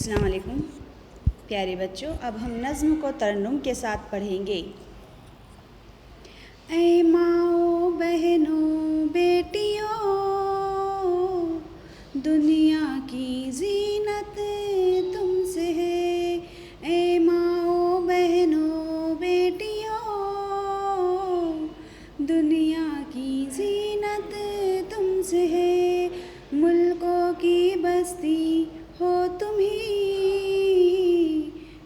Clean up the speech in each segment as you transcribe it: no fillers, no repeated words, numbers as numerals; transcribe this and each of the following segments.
अस्सलाम वालेकुम प्यारे बच्चों, अब हम नज़्म को तरन्नुम के साथ पढ़ेंगे। ऐ माओ बहनों बेटियों, दुनिया की जीनत तुमसे है। ऐ माओ बहनों बेटियों, दुनिया की जीनत तुमसे है। मुल्कों की बस्ती हो तुम ही,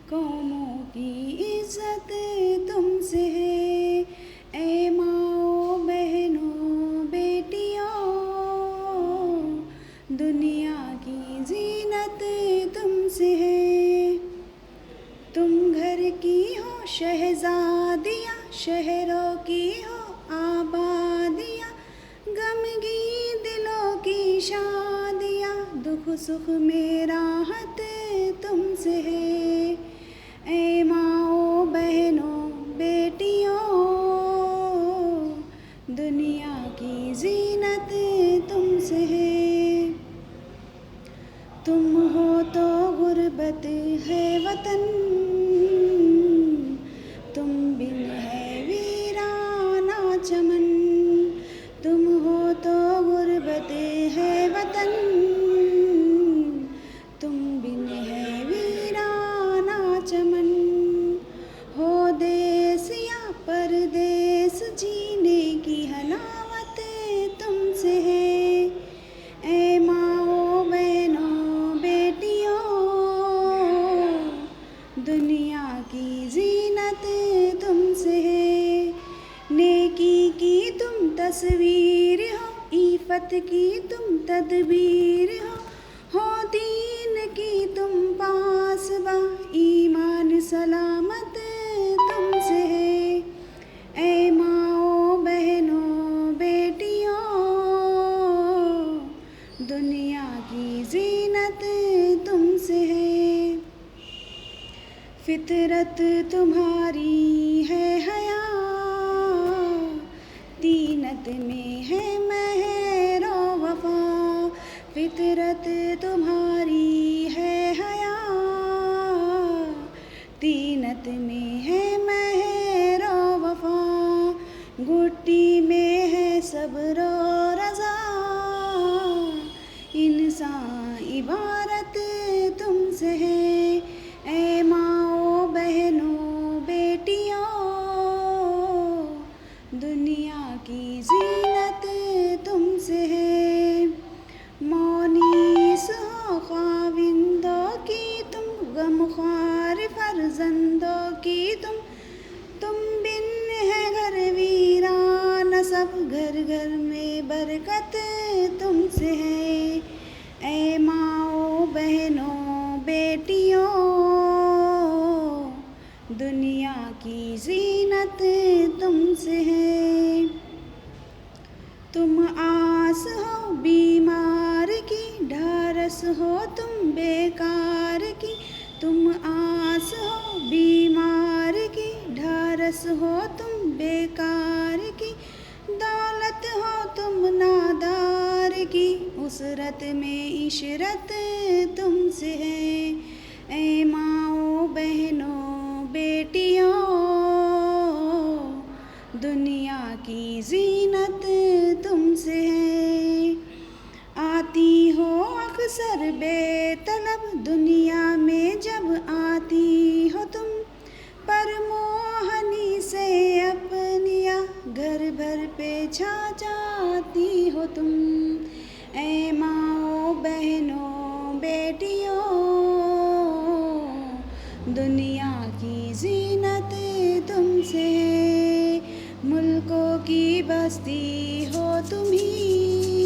कौमों की इज्जत तुमसे है। ऐ माओ बहनों बेटियों, दुनिया की जीनत तुमसे है। तुम घर की हो शहजादियाँ, शहरों की हो आबादियाँ, गमगी दिलों की शादियाँ, दुख सुख में राहत तुमसे है। ऐ माओ बहनों बेटियों, दुनिया की जीनत तुमसे है। तुम हो तो गुर्बत है वतन, तुम बिन है वीराना चमन। तुम हो तो गुर्बत है वतन, तुम बिन है वीराना चमन। हो देश या परदेश, जीने की हलावत तुमसे है। ऐ माओ बहनों बेटियों, दुनिया की जीनत तुमसे है। नेकी की तुम तस्वीर हो, इफ़त की तुम तदबीर हो दीन की तुम पासबा, ईमान सलामत तुमसे है। ऐ माओ बहनों बेटियों, दुनिया की जीनत तुमसे है। फितरत तुम्हारी है हया, तीनत में है मेहर वफा। फितरत तुम्हारी है हया, तीनत में है मेहर वफा। घुट्टी में है सब्र रज़ा, इंसान इबारत तुमसे है। ऐ माओ बहनों बेटियों, दुनिया की जीनत तुमसे है। मौनीस हो ख्वाविंदों की तुम, गमख्वार फर्जंदों की तुम बिन है घर वीरान सब, घर घर में बरकत तुमसे है। ऐ माओ बहनों बेटियों, दुनिया की जीनत तुमसे है। तुम आस हो बीमार की, ढारस हो तुम बेकार की। तुम आस हो बीमार की, ढारस हो तुम बेकार की। दौलत हो तुम नादार की, उसरत में इशरत तुमसे है। ऐ माओ बहनों बेटियों, दुनिया की जीनत तुमसे है। आती हो अक्सर बेतलब, दुनिया में जब आती हो तुम, पर मोहनी से अपनिया, घर भर पे छा जाती हो तुम। ऐ माओ बहनों बेटियों, दुनिया की जीनत तुमसे है। मुल्कों की बस्ती हो तुम ही,